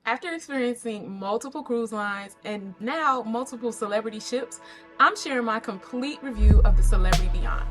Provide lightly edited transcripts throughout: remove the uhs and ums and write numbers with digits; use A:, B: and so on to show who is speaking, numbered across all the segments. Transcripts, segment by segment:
A: After experiencing multiple cruise lines and now multiple celebrity ships, I'm sharing my complete review of the Celebrity Beyond.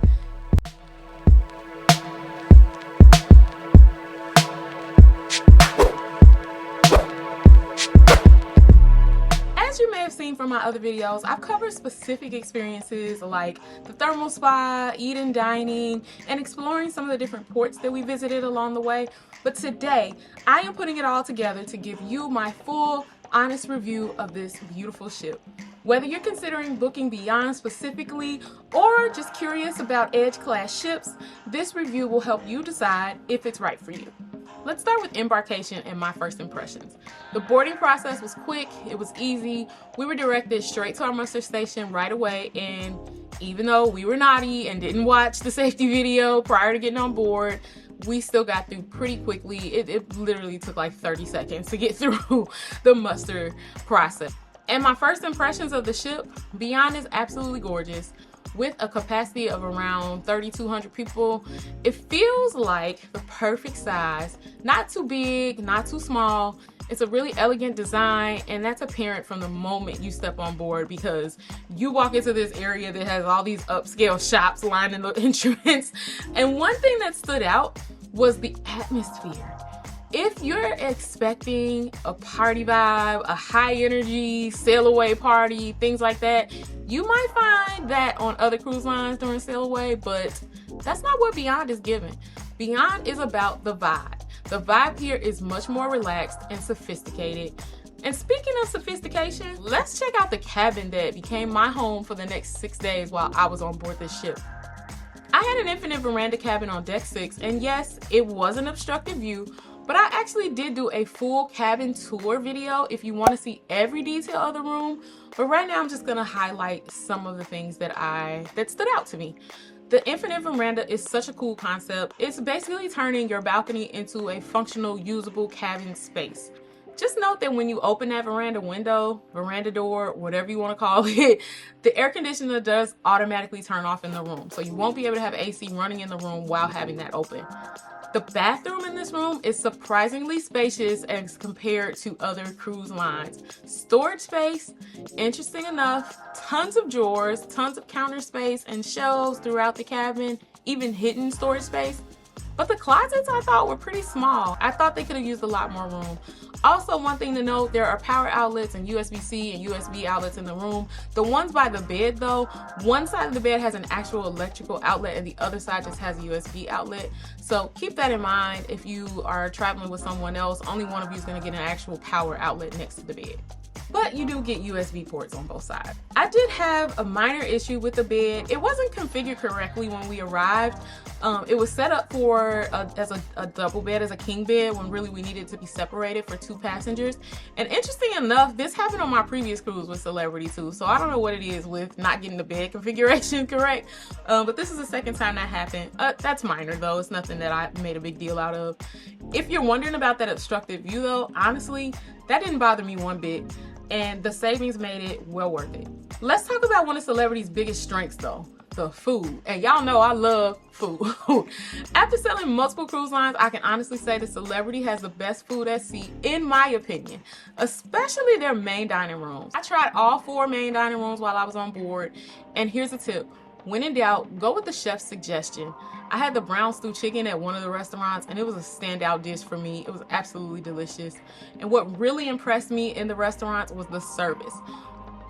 A: As you may have seen from my other videos, I've covered specific experiences like the thermal spa, Eden dining, and exploring some of the different ports that we visited along the way. But today, I am putting it all together to give you my full, honest review of this beautiful ship. Whether you're considering booking Beyond specifically or just curious about Edge class ships, this review will help you decide if it's right for you. Let's start with Embarkation and my first impressions. The boarding process was quick, it was easy. We were directed straight to our muster station right away, and even though we were naughty and didn't watch the safety video prior to getting on board, we still got through pretty quickly. It literally took like 30 seconds to get through the muster process. And my first impressions of the ship, Beyond is absolutely gorgeous. With a capacity of around 3,200 people, it feels like the perfect size. Not too big, not too small. It's a really elegant design, and that's apparent from the moment you step on board, because you walk into this area that has all these upscale shops lining the entrance. And one thing that stood out was the atmosphere. If you're expecting a party vibe, a high energy sail away party, things like that, you might find that on other cruise lines during sail away, but that's not what Beyond is giving. Beyond is about the vibe. The vibe here is much more relaxed and sophisticated. And speaking of sophistication, let's check out the cabin that became my home for the next 6 days while I was on board this ship. I had an infinite veranda cabin on deck 6, and yes, it was an obstructed view, but I actually did do a full cabin tour video if you want to see every detail of the room. But right now I'm just going to highlight some of the things that stood out to me. The infinite veranda is such a cool concept. It's basically turning your balcony into a functional, usable cabin space. Just note that when you open that veranda window, veranda door, whatever you want to call it, the air conditioner does automatically turn off in the room. So you won't be able to have AC running in the room while having that open. The bathroom in this room is surprisingly spacious as compared to other cruise lines. Storage space, interesting enough, tons of drawers, tons of counter space and shelves throughout the cabin, even hidden storage space. But the closets I thought were pretty small. I thought they could have used a lot more room. Also, one thing to note, there are power outlets and USB-C and USB outlets in the room. The ones by the bed though, one side of the bed has an actual electrical outlet and the other side just has a USB outlet. So keep that in mind if you are traveling with someone else. Only one of you is going to get an actual power outlet next to the bed. But you do get USB ports on both sides. I did have a minor issue with the bed. It wasn't configured correctly when we arrived. It was set up for as a double bed, as a king bed, when really we needed to be separated for 2 passengers. And interesting enough, this happened on my previous cruise with Celebrity too. So I don't know what it is with not getting the bed configuration correct. But this is the second time that happened. That's minor though. It's nothing that I made a big deal out of. If you're wondering about that obstructed view though, honestly, that didn't bother me one bit. And the savings made it well worth it. Let's talk about one of Celebrity's biggest strengths though, the food. And y'all know I love food. After sailing multiple cruise lines, I can honestly say that Celebrity has the best food at sea, in my opinion, especially their main dining rooms. I tried all 4 main dining rooms while I was on board, and here's a tip. When in doubt, go with the chef's suggestion. I had the brown stew chicken at one of the restaurants, and it was a standout dish for me. It was absolutely delicious. And what really impressed me in the restaurants was the service.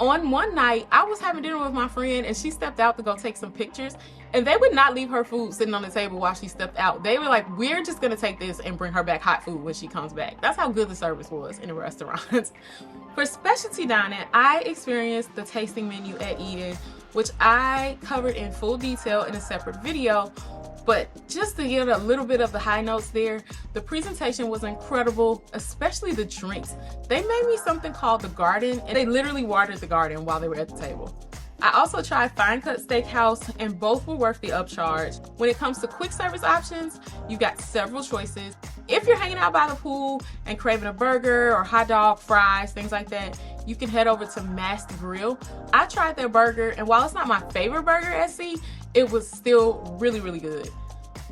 A: On one night, I was having dinner with my friend, and she stepped out to go take some pictures, and they would not leave her food sitting on the table while she stepped out. They were like, we're just gonna take this and bring her back hot food when she comes back. That's how good the service was in the restaurants. For specialty dining, I experienced the tasting menu at Eden, which I covered in full detail in a separate video. But just to get a little bit of the high notes there, the presentation was incredible, especially the drinks. They made me something called the garden, and they literally watered the garden while they were at the table. I also tried Fine Cut Steakhouse, and both were worth the upcharge. When it comes to quick service options, you got several choices. If you're hanging out by the pool and craving a burger or hot dog, fries, things like that, you can head over to Mast Grill. I tried their burger, and while it's not my favorite burger at sea, it was still really, really good.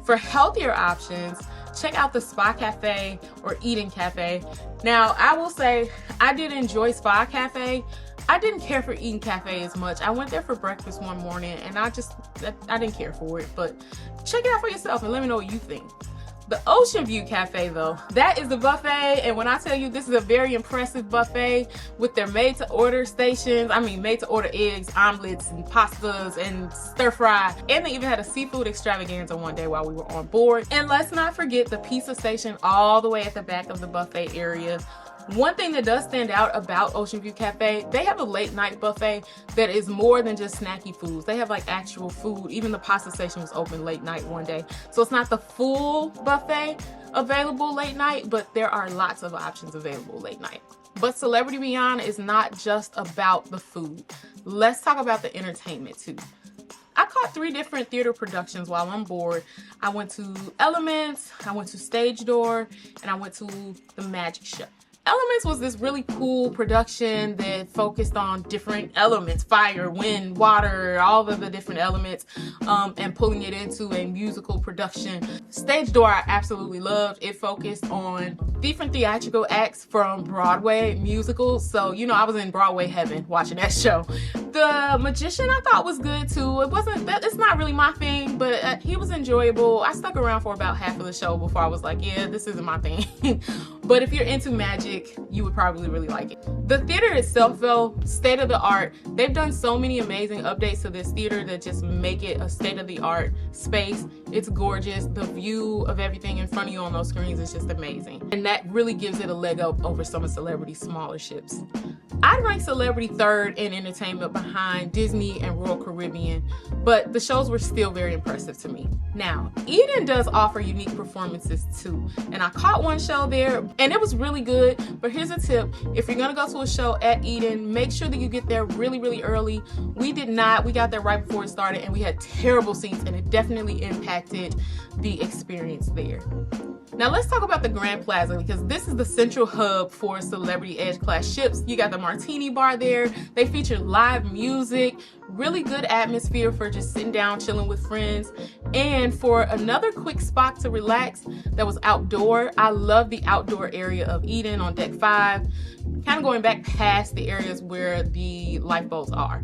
A: For healthier options, check out the Spa Cafe or Eden Cafe. Now, I will say I did enjoy Spa Cafe. I didn't care for Eden Cafe as much. I went there for breakfast one morning and I didn't care for it, but check it out for yourself and let me know what you think. The Ocean View Cafe though, that is the buffet, and when I tell you this is a very impressive buffet with their made-to-order stations, I mean made-to-order eggs, omelets, and pastas, and stir-fry, and they even had a seafood extravaganza one day while we were on board. And let's not forget the pizza station all the way at the back of the buffet area. One thing that does stand out about Ocean View Cafe, they have a late night buffet that is more than just snacky foods. They have like actual food. Even the pasta station was open late night one day. So it's not the full buffet available late night, but there are lots of options available late night. But Celebrity Beyond is not just about the food. Let's talk about the entertainment too. I caught 3 different theater productions while on board. I went to Elements, I went to Stage Door, and I went to the Magic Show. Elements was this really cool production that focused on different elements, fire, wind, water, all of the different elements, and pulling it into a musical production. Stage Door I absolutely loved. It focused on different theatrical acts from Broadway musicals. So, you know, I was in Broadway heaven watching that show. The Magician I thought was good too. It's not really my thing, but he was enjoyable. I stuck around for about half of the show before I was like, yeah, this isn't my thing. But if you're into magic, you would probably really like it. The theater itself though, state of the art. They've done so many amazing updates to this theater that just make it a state of the art space. It's gorgeous. The view of everything in front of you on those screens is just amazing. And that really gives it a leg up over some of Celebrity's smaller ships. I'd rank Celebrity third in entertainment behind Disney and Royal Caribbean, but the shows were still very impressive to me. Now, Eden does offer unique performances too, and I caught one show there and it was really good, but here's a tip. If you're gonna go to a show at Eden, make sure that you get there really, really early. We did not. We got there right before it started and we had terrible seats and it definitely impacted the experience there. Now let's talk about the Grand Plaza because this is the central hub for Celebrity Edge class ships. You got the Martini Bar there. They feature live music, really good atmosphere for just sitting down, chilling with friends. And for another quick spot to relax that was outdoor, I love the outdoor area of Eden on deck 5, kind of going back past the areas where the lifeboats are.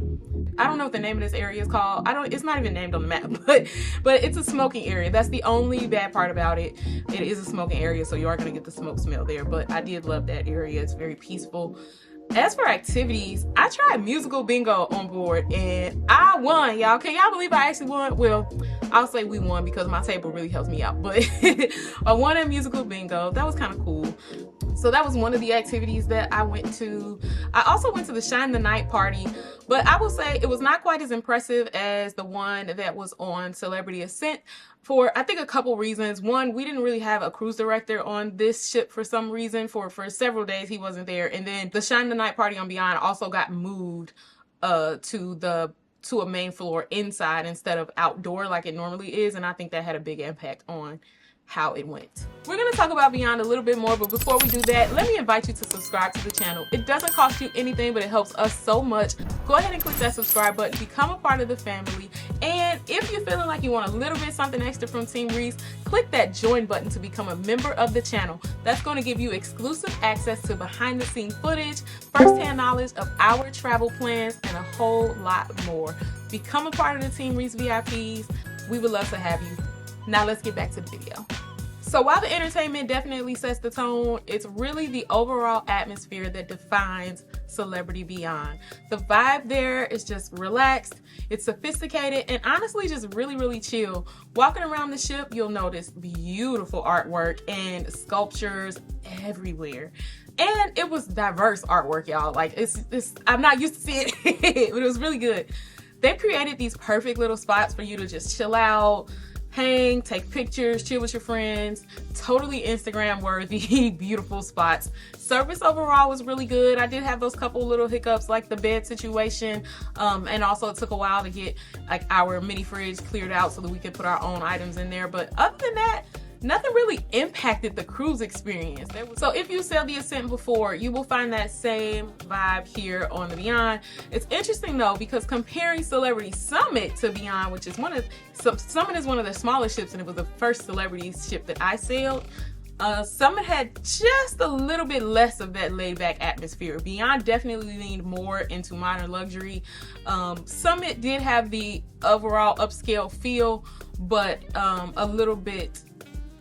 A: I don't know what the name of this area is called. It's not even named on the map, but it's a smoking area. That's the only bad part about it. It is a smoking area, so you are gonna get the smoke smell there, but I did love that area. It's very peaceful. As for activities, I tried musical bingo on board and I won, y'all. Can y'all believe I actually won? Well, I'll say we won because my table really helps me out, but I won a musical bingo. That was kind of cool. So that was one of the activities that I went to. I also went to the Shine the Night party, but I will say it was not quite as impressive as the one that was on Celebrity Ascent for I think a couple reasons. One, we didn't really have a cruise director on this ship for some reason. For several days he wasn't there. And then the Shine the Night party on Beyond also got moved to a main floor inside instead of outdoor like it normally is, and I think that had a big impact on how it went. We're going to talk about Beyond a little bit more, but before we do that, let me invite you to subscribe to the channel. It doesn't cost you anything, but it helps us so much. Go ahead and click that subscribe button, become a part of the family, and if you're feeling like you want a little bit something extra from Team Reese, click that join button to become a member of the channel. That's going to give you exclusive access to behind the scene footage, first-hand knowledge of our travel plans, and a whole lot more. Become a part of the Team Reese VIPs. We would love to have you. Now let's get back to the video. So while the entertainment definitely sets the tone, it's really the overall atmosphere that defines Celebrity Beyond. The vibe there is just relaxed, it's sophisticated, and honestly just really, really chill. Walking around the ship, you'll notice beautiful artwork and sculptures everywhere. And it was diverse artwork, y'all. Like I'm not used to seeing it, but it was really good. They've created these perfect little spots for you to just chill out, hang, take pictures, chill with your friends. Totally Instagram worthy, beautiful spots. Service overall was really good. I did have those couple little hiccups like the bed situation, and also it took a while to get like our mini fridge cleared out so that we could put our own items in there. But other than that, nothing really impacted the cruise experience. So if you sailed the Ascent before, you will find that same vibe here on the Beyond. It's interesting though, because comparing Celebrity Summit to Beyond, which is Summit is one of the smaller ships, and it was the first Celebrity ship that I sailed. Summit had just a little bit less of that laid-back atmosphere. Beyond definitely leaned more into modern luxury. Summit did have the overall upscale feel, but a little bit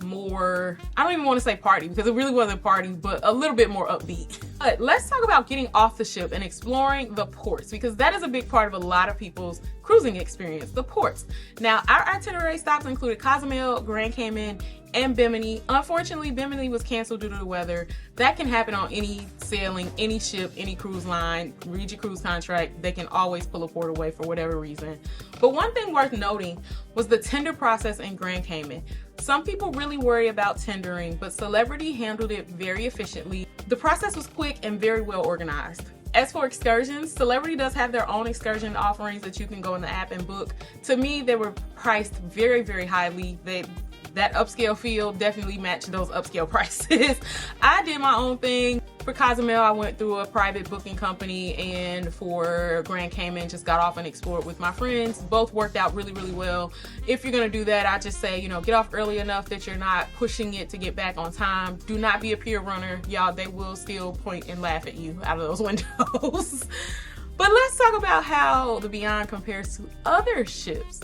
A: more, I don't even want to say party because it really wasn't party, but a little bit more upbeat. But let's talk about getting off the ship and exploring the ports, because that is a big part of a lot of people's cruising experience, the ports. Now, our itinerary stops included Cozumel, Grand Cayman, and Bimini. Unfortunately, Bimini was canceled due to the weather. That can happen on any sailing, any ship, any cruise line. Read your cruise contract. They can always pull a port away for whatever reason. But one thing worth noting was the tender process in Grand Cayman. Some people really worry about tendering, but Celebrity handled it very efficiently. The process was quick and very well organized. As for excursions, Celebrity does have their own excursion offerings that you can go in the app and book. To me, they were priced very, very highly. That upscale feel definitely matched those upscale prices. I did my own thing. For Cozumel, I went through a private booking company, and for Grand Cayman, just got off and explored with my friends. Both worked out really, really well. If you're gonna do that, I just say, get off early enough that you're not pushing it to get back on time. Do not be a pier runner. Y'all, they will still point and laugh at you out of those windows. But let's talk about how the Beyond compares to other ships.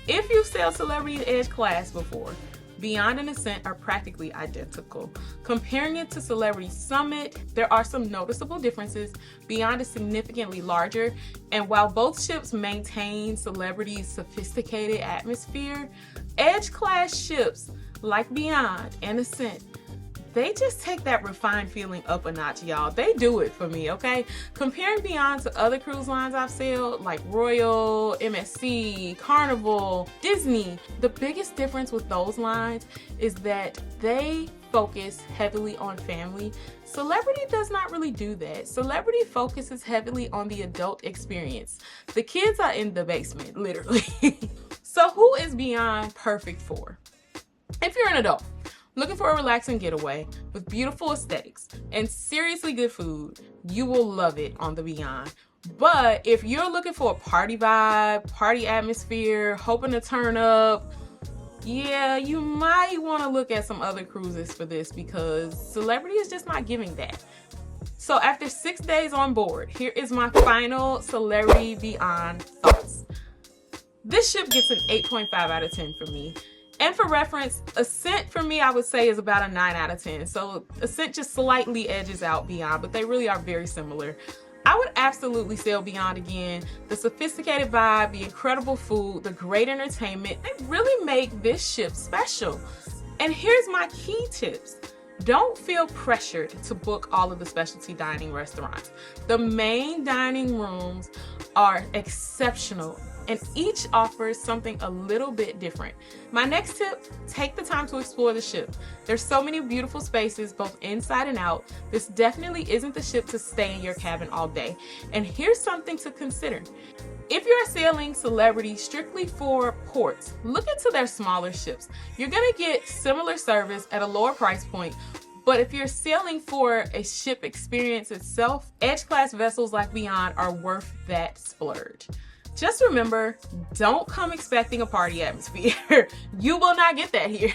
A: If you've sailed Celebrity Edge class before, Beyond and Ascent are practically identical. Comparing it to Celebrity Summit, there are some noticeable differences. Beyond is significantly larger, and while both ships maintain Celebrity's sophisticated atmosphere, Edge class ships like Beyond and Ascent, they just take that refined feeling up a notch, y'all. They do it for me, okay? Comparing Beyond to other cruise lines I've sailed, like Royal, MSC, Carnival, Disney, the biggest difference with those lines is that they focus heavily on family. Celebrity does not really do that. Celebrity focuses heavily on the adult experience. The kids are in the basement, literally. So who is Beyond perfect for? If you're an adult, looking for a relaxing getaway with beautiful aesthetics and seriously good food, you will love it on the Beyond. But if you're looking for a party vibe, party atmosphere, hoping to turn up, yeah, you might want to look at some other cruises for this, because Celebrity is just not giving that. So after 6 days on board, here is my final Celebrity Beyond thoughts. This ship gets an 8.5 out of 10 for me. And for reference, Ascent for me, I would say, is about a 9 out of 10. So Ascent just slightly edges out Beyond, but they really are very similar. I would absolutely sail Beyond again. The sophisticated vibe, the incredible food, the great entertainment, they really make this ship special. And here's my key tips. Don't feel pressured to book all of the specialty dining restaurants. The main dining rooms are exceptional, and each offers something a little bit different. My next tip, take the time to explore the ship. There's so many beautiful spaces, both inside and out. This definitely isn't the ship to stay in your cabin all day. And here's something to consider. If you're sailing Celebrity strictly for ports, look into their smaller ships. You're gonna get similar service at a lower price point, but if you're sailing for a ship experience itself, Edge class vessels like Beyond are worth that splurge. Just remember, don't come expecting a party atmosphere. You will not get that here.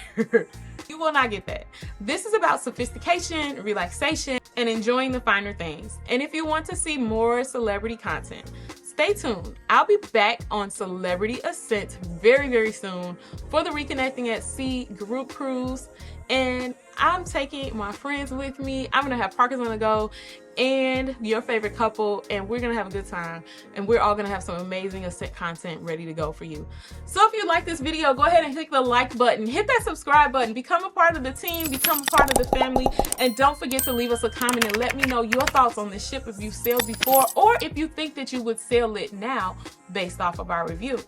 A: You will not get that. This is about sophistication, relaxation, and enjoying the finer things. And if you want to see more Celebrity content, stay tuned. I'll be back on Celebrity Ascent very, very soon for the Reconnecting at Sea group cruise. And I'm taking my friends with me. I'm gonna have Parkers on the go and your favorite couple, and we're gonna have a good time, and we're all gonna have some amazing Ascent content ready to go for you. So if you like this video, go ahead and click the like button, hit that subscribe button, become a part of the team, become a part of the family, and don't forget to leave us a comment and let me know your thoughts on this ship if you've sailed before, or if you think that you would sail it now based off of our review.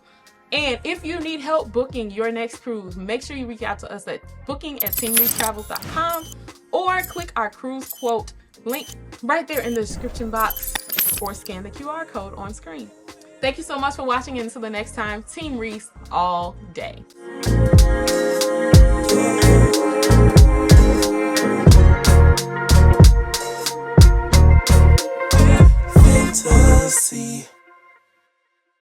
A: And if you need help booking your next cruise, make sure you reach out to us at booking@teamreesetravels.com or click our cruise quote link right there in the description box, or scan the QR code on screen. Thank you so much for watching, and until the next time, Team Reese all day.
B: see.